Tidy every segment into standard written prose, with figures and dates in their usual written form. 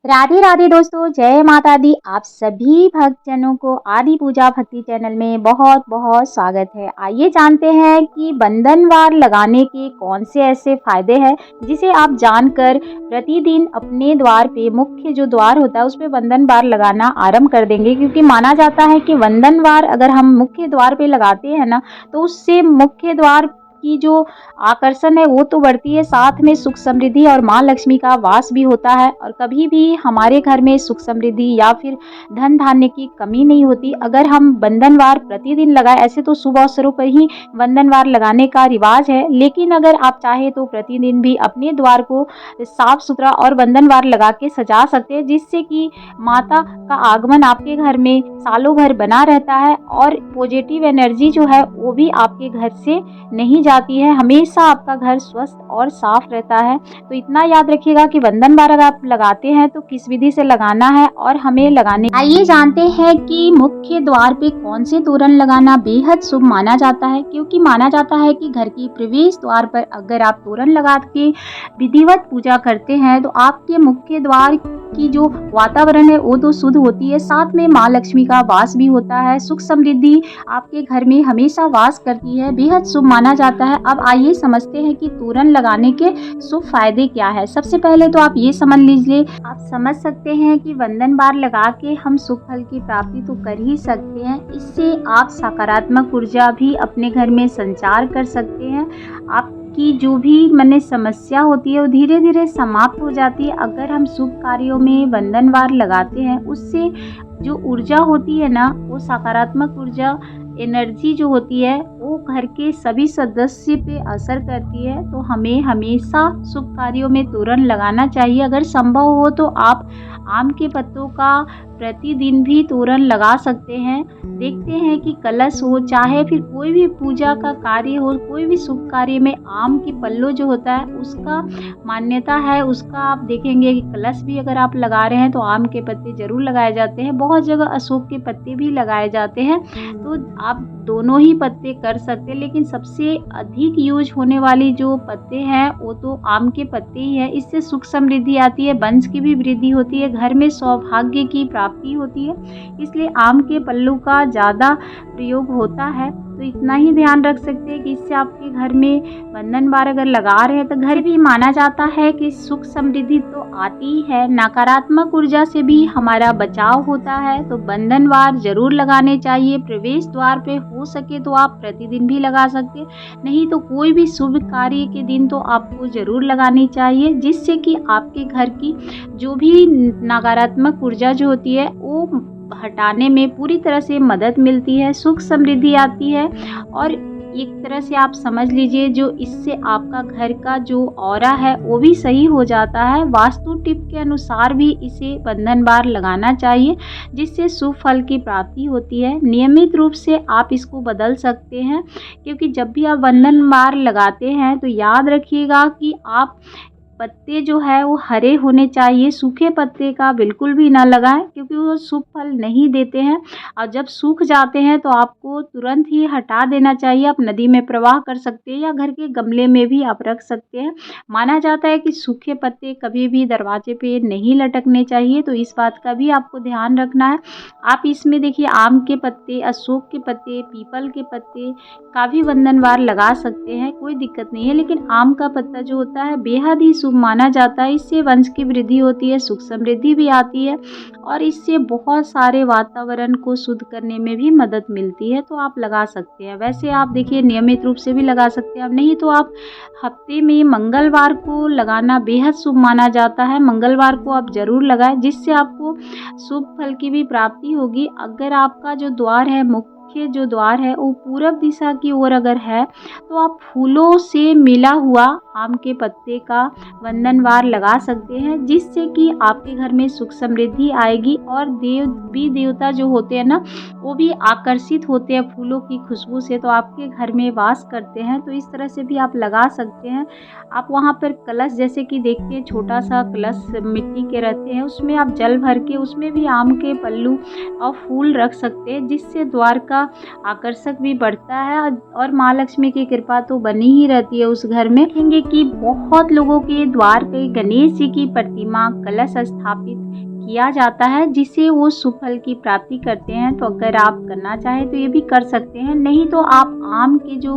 राधे राधे दोस्तों, जय माता दी। आप सभी भक्तजनों को आदि पूजा भक्ति चैनल में बहुत बहुत स्वागत है। आइए जानते हैं कि बंधनवार लगाने के कौन से ऐसे फायदे हैं जिसे आप जानकर प्रतिदिन अपने द्वार पे, मुख्य जो द्वार होता है उस पे बंधनवार लगाना आरंभ कर देंगे। क्योंकि माना जाता है कि बंधनवार अगर हम मुख्य द्वार पे लगाते हैं ना, तो उससे मुख्य द्वार की जो आकर्षण है वो तो बढ़ती है, साथ में सुख समृद्धि और माँ लक्ष्मी का वास भी होता है। और कभी भी हमारे घर में सुख समृद्धि या फिर धन धान्य की कमी नहीं होती अगर हम बंधनवार प्रतिदिन लगाए। ऐसे तो शुभ अवसरों पर ही बंधनवार लगाने का रिवाज है, लेकिन अगर आप चाहे तो प्रतिदिन भी अपने द्वार को साफ सुथरा और बंधनवार लगा के सजा सकते हैं, जिससे कि माता का आगमन आपके घर में सालों भर बना रहता है और पॉजिटिव एनर्जी जो है वो भी आपके घर से नहीं जाती है। हमेशा आपका घर स्वस्थ और साफ रहता है। तो इतना याद रखिएगा कि बंधनवार अगर आप लगाते हैं तो किस विधि से लगाना है और हमें लगाने। आइए जानते हैं कि मुख्य द्वार पे कौन से तोरण लगाना बेहद शुभ माना जाता है। क्योंकि माना जाता है कि घर की प्रवेश द्वार पर अगर आप तोरण लगा के विधिवत पूजा करते हैं तो आपके मुख्य द्वार की जो वातावरण है वो तो शुद्ध होती है, साथ में माँ लक्ष्मी का वास भी होता है। सुख समृद्धि आपके घर में हमेशा वास करती है, बेहद शुभ माना जाता है। अब आइए समझते हैं कि तोरण लगाने के शुभ फायदे क्या है। सबसे पहले तो आप ये समझ लीजिए, आप समझ सकते हैं कि बंधनवार लगा के हम शुभ फल की प्राप्ति तो कर ही सकते हैं। इससे आप सकारात्मक ऊर्जा भी अपने घर में संचार कर सकते हैं। आपकी जो भी मन समस्या होती है वो धीरे धीरे समाप्त हो जाती है अगर हम शुभ कार्यों में बंधनवार लगाते हैं। उससे जो ऊर्जा होती है ना, वो सकारात्मक ऊर्जा एनर्जी जो होती है वो घर के सभी सदस्य पे असर करती है। तो हमें हमेशा शुभ कार्यों में तोरण लगाना चाहिए। अगर संभव हो तो आप आम के पत्तों का प्रतिदिन भी तोरण लगा सकते हैं। देखते हैं कि कलश हो, चाहे फिर कोई भी पूजा का कार्य हो, कोई भी शुभ कार्य में आम के पल्लो जो होता है उसका मान्यता है। उसका आप देखेंगे कि कलश भी अगर आप लगा रहे हैं तो आम के पत्ते जरूर लगाए जाते हैं। बहुत जगह अशोक के पत्ते भी लगाए जाते हैं, तो आप दोनों ही पत्ते कर सकते हैं। लेकिन सबसे अधिक यूज होने वाली जो पत्ते हैं वो तो आम के पत्ते ही है। इससे सुख समृद्धि आती है, वंश की भी वृद्धि होती है, घर में सौभाग्य की प्राप्ति होती है। इसलिए आम के पल्लू का ज़्यादा प्रयोग होता है। तो इतना ही ध्यान रख सकते हैं कि इससे आपके घर में बंधनवार अगर लगा रहे हैं तो घर भी माना जाता है कि सुख समृद्धि तो आती ही है, नकारात्मक ऊर्जा से भी हमारा बचाव होता है। तो बंधनवार जरूर लगाने चाहिए। प्रवेश द्वार पे हो सके तो आप प्रतिदिन भी लगा सकते, नहीं तो कोई भी शुभ कार्य के दिन तो आपको जरूर लगानी चाहिए, जिससे कि आपके घर की जो भी नकारात्मक ऊर्जा जो होती है वो हटाने में पूरी तरह से मदद मिलती है, सुख समृद्धि आती है। और एक तरह से आप समझ लीजिए जो इससे आपका घर का जो ऑरा है वो भी सही हो जाता है। वास्तु टिप के अनुसार भी इसे बंधनवार लगाना चाहिए, जिससे शुभ फल की प्राप्ति होती है। नियमित रूप से आप इसको बदल सकते हैं, क्योंकि जब भी आप बंधनवार लगाते हैं तो याद रखिएगा कि आप पत्ते जो है वो हरे होने चाहिए। सूखे पत्ते का बिल्कुल भी ना लगाएं, क्योंकि वो शुभ फल नहीं देते हैं। और जब सूख जाते हैं तो आपको तुरंत ही हटा देना चाहिए। आप नदी में प्रवाह कर सकते हैं या घर के गमले में भी आप रख सकते हैं। माना जाता है कि सूखे पत्ते कभी भी दरवाजे पे नहीं लटकने चाहिए, तो इस बात का भी आपको ध्यान रखना है। आप इसमें देखिए आम के पत्ते, अशोक के पत्ते, पीपल के पत्ते का भी बंधनवार लगा सकते हैं, कोई दिक्कत नहीं है। लेकिन आम का पत्ता जो होता है बेहद ही शुभ माना जाता है। इससे वंश की वृद्धि होती है, सुख समृद्धि भी आती है और इससे बहुत सारे वातावरण को शुद्ध करने में भी मदद मिलती है। तो आप लगा सकते हैं। वैसे आप देखिए नियमित रूप से भी लगा सकते हैं, अब नहीं तो आप हफ्ते में मंगलवार को लगाना बेहद शुभ माना जाता है। मंगलवार को आप जरूर लगाएं, जिससे आपको शुभ फल की भी प्राप्ति होगी। अगर आपका जो द्वार है, मुख्य जो द्वार है वो पूरब दिशा की ओर अगर है, तो आप फूलों से मिला हुआ आम के पत्ते का बंधनवार लगा सकते हैं, जिससे कि आपके घर में सुख समृद्धि आएगी। और देवी देवता जो होते हैं ना, वो भी आकर्षित होते हैं फूलों की खुशबू से, तो आपके घर में वास करते हैं। तो इस तरह से भी आप लगा सकते हैं। आप वहाँ पर कलश, जैसे कि देखते हैं छोटा सा कलश मिट्टी के रहते हैं, उसमें आप जल भर के उसमें भी आम के पल्लू और फूल रख सकते हैं, जिससे द्वार का आकर्षक भी बढ़ता है और माँ लक्ष्मी की कृपा तो बनी ही रहती है उस घर में। देखेंगे कि बहुत लोगों के द्वार पे गणेश जी की प्रतिमा कलश स्थापित किया जाता है, जिससे वो शुभ फल की प्राप्ति करते हैं। तो अगर आप करना चाहें तो ये भी कर सकते हैं, नहीं तो आप आम के जो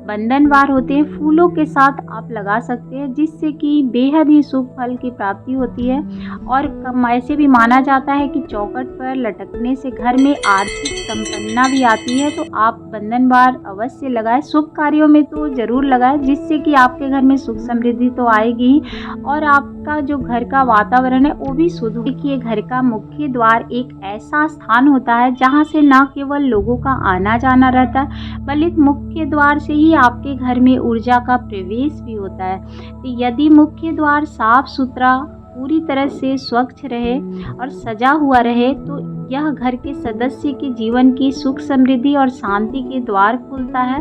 बंधनवार होते हैं फूलों के साथ आप लगा सकते हैं, जिससे कि बेहद ही शुभ फल की प्राप्ति होती है। और ऐसे भी माना जाता है कि चौखट पर लटकने से घर में आर्थिक संपन्नता भी आती है। तो आप बंधनवार अवश्य लगाएं, शुभ कार्यों में तो ज़रूर लगाएं, जिससे कि आपके घर में सुख समृद्धि तो आएगी ही और आपका जो घर का वातावरण है वो भी शुद्ध। देखिए, घर का मुख्य द्वार एक ऐसा स्थान होता है जहाँ से न केवल लोगों का आना जाना रहता है, बल्कि मुख्य द्वार से ही आपके घर में ऊर्जा का प्रवेश भी होता है। तो यदि मुख्य द्वार साफ सुथरा, पूरी तरह से स्वच्छ रहे और सजा हुआ रहे तो यह घर के सदस्य के जीवन की सुख समृद्धि और शांति के द्वार खोलता है।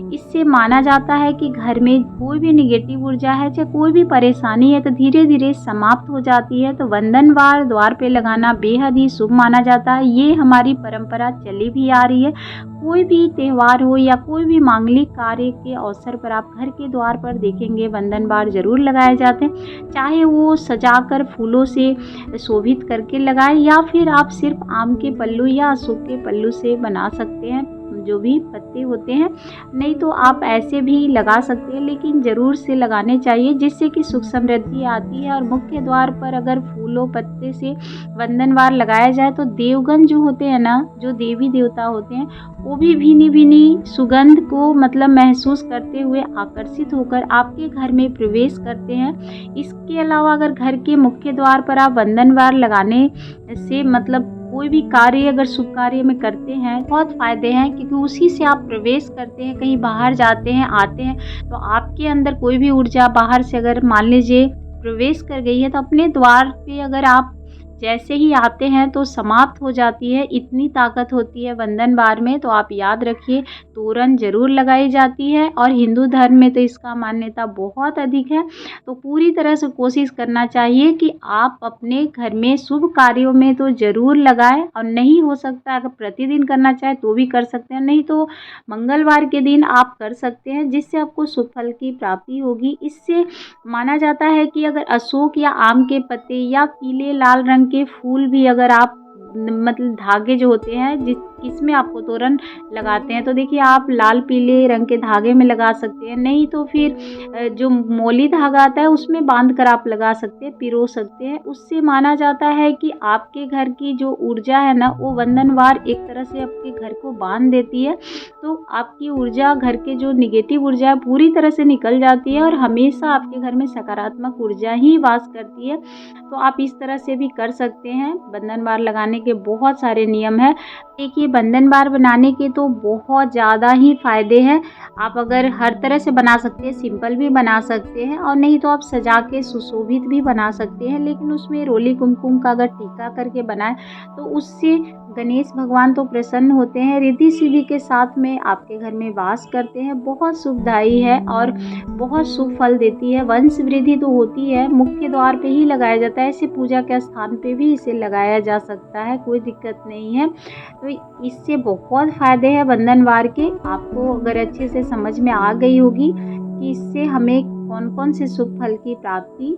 इससे माना जाता है कि घर में कोई भी निगेटिव ऊर्जा है, चाहे कोई भी परेशानी है, तो धीरे धीरे समाप्त हो जाती है। तो बंधनवार द्वार पे लगाना बेहद ही शुभ माना जाता है। ये हमारी परंपरा चली भी आ रही है। कोई भी त्यौहार हो या कोई भी मांगलिक कार्य के अवसर पर आप घर के द्वार पर देखेंगे बंधनवार जरूर लगाए जाते हैं, चाहे वो सजाकर फूलों से शोभित करके लगाएं या फिर आप सिर्फ आम के पल्लू या अशोक के पल्लू से बना सकते हैं, जो भी पत्ते होते हैं, नहीं तो आप ऐसे भी लगा सकते हैं, लेकिन ज़रूर से लगाने चाहिए, जिससे कि सुख समृद्धि आती है। और मुख्य द्वार पर अगर फूलों पत्ते से बंधनवार लगाया जाए तो देवगण जो होते हैं ना, जो देवी देवता होते हैं, वो भी भीनी भीनी सुगंध को मतलब महसूस करते हुए आकर्षित होकर आपके घर में प्रवेश करते हैं। इसके अलावा अगर घर के मुख्य द्वार पर आप बंधनवार लगाने से मतलब कोई भी कार्य अगर शुभ कार्य में करते हैं बहुत फ़ायदे हैं, क्योंकि उसी से आप प्रवेश करते हैं, कहीं बाहर जाते हैं आते हैं तो आपके अंदर कोई भी ऊर्जा बाहर से अगर मान लीजिए प्रवेश कर गई है तो अपने द्वार पे अगर आप जैसे ही आते हैं तो समाप्त हो जाती है। इतनी ताकत होती है बंधनवार में। तो आप याद रखिए, तोरण जरूर लगाई जाती है और हिंदू धर्म में तो इसका मान्यता बहुत अधिक है। तो पूरी तरह से कोशिश करना चाहिए कि आप अपने घर में शुभ कार्यों में तो ज़रूर लगाएं, और नहीं हो सकता अगर प्रतिदिन करना चाहे तो भी कर सकते हैं, नहीं तो मंगलवार के दिन आप कर सकते हैं, जिससे आपको शुभ फल की प्राप्ति होगी। इससे माना जाता है कि अगर अशोक या आम के पत्ते या पीले लाल रंग के फूल भी अगर आप मतलब धागे जो होते हैं किसमें आपको तोरण लगाते हैं, तो देखिए आप लाल पीले रंग के धागे में लगा सकते हैं, नहीं तो फिर जो मोली धागा आता है उसमें बांध कर आप लगा सकते हैं, पिरो सकते हैं। उससे माना जाता है कि आपके घर की जो ऊर्जा है ना, वो बंधनवार एक तरह से आपके घर को बांध देती है। तो आपकी ऊर्जा, घर के जो निगेटिव ऊर्जा है पूरी तरह से निकल जाती है और हमेशा आपके घर में सकारात्मक ऊर्जा ही वास करती है। तो आप इस तरह से भी कर सकते हैं। बंधनवार लगाने के बहुत सारे नियम हैं। देखिए, बंधनवार बनाने के तो बहुत ज़्यादा ही फ़ायदे हैं। आप अगर हर तरह से बना सकते हैं, सिंपल भी बना सकते हैं और नहीं तो आप सजा के सुशोभित भी बना सकते हैं, लेकिन उसमें रोली कुमकुम का अगर टीका करके बनाएं तो उससे गणेश भगवान तो प्रसन्न होते हैं, रिद्धि सिद्धि के साथ में आपके घर में वास करते हैं। बहुत शुभदायी है और बहुत शुभ फल देती है। वंश वृद्धि तो होती है। मुख्य द्वार पे ही लगाया जाता है, ऐसे पूजा के स्थान पे भी इसे लगाया जा सकता है, कोई दिक्कत नहीं है। तो इससे बहुत फ़ायदे हैं बंधनवार के। आपको अगर अच्छे से समझ में आ गई होगी कि इससे हमें कौन कौन से शुभ फल की प्राप्ति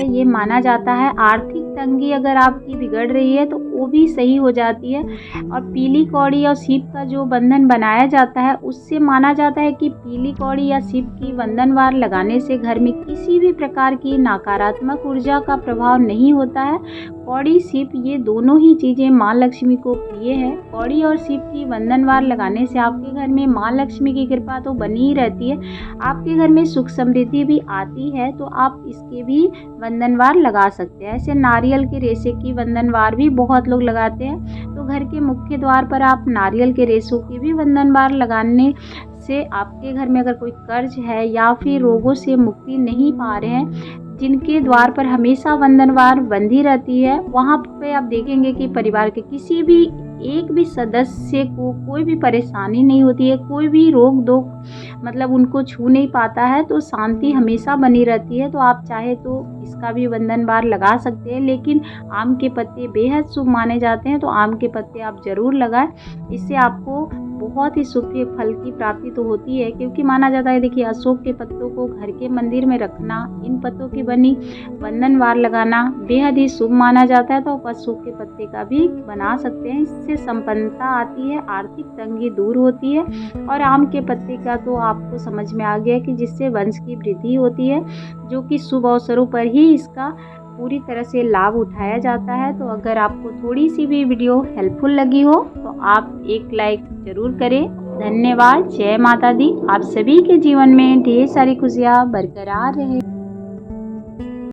ये माना जाता है। आर्थिक तंगी अगर आपकी बिगड़ रही है तो वो भी सही हो जाती है। और पीली कौड़ी और सीप का जो बंधन बनाया जाता है उससे माना जाता है कि पीली कौड़ी या सीप की बंधनवार लगाने से घर में किसी भी प्रकार की नकारात्मक ऊर्जा का प्रभाव नहीं होता है। कौड़ी सीप ये दोनों ही चीज़ें माँ लक्ष्मी को प्रिय है। कौड़ी और सीप की बंधनवार लगाने से आपके घर में माँ लक्ष्मी की कृपा तो बनी ही रहती है, आपके घर में सुख समृद्धि भी आती है। तो आप इसके भी बंधनवार लगा सकते हैं। ऐसे नारियल के रेशे की बंधनवार भी बहुत लोग लगाते हैं। तो घर के मुख्य द्वार पर आप नारियल के रेशों की भी बंधनवार लगाने से आपके घर में अगर कोई कर्ज है या फिर रोगों से मुक्ति नहीं पा रहे हैं, जिनके द्वार पर हमेशा बंधनवार बंधी रहती है, वहाँ पे आप देखेंगे कि परिवार के किसी भी एक भी सदस्य को कोई भी परेशानी नहीं होती है, कोई भी रोक टोक मतलब उनको छू नहीं पाता है, तो शांति हमेशा बनी रहती है। तो आप चाहे तो इसका भी बंधन बार लगा सकते हैं, लेकिन आम के पत्ते बेहद शुभ माने जाते हैं, तो आम के पत्ते आप ज़रूर लगाएं। इससे आपको बहुत ही शुभ के फल की प्राप्ति तो होती है, क्योंकि माना जाता है, देखिए अशोक के पत्तों को घर के मंदिर में रखना, इन पत्तों की बनी बंधन वार लगाना बेहद ही शुभ माना जाता है। तो आप अशोक के पत्ते का भी बना सकते हैं, इससे संपन्नता आती है, आर्थिक तंगी दूर होती है। और आम के पत्ते का तो आपको समझ में आ गया कि जिससे वंश की वृद्धि होती है, जो कि शुभ अवसरों पर ही इसका पूरी तरह से लाभ उठाया जाता है। तो अगर आपको थोड़ी सी भी वीडियो हेल्पफुल लगी हो तो आप एक लाइक ज़रूर करें। धन्यवाद। जय माता दी। आप सभी के जीवन में ढेर सारी खुशियाँ बरकरार रहे।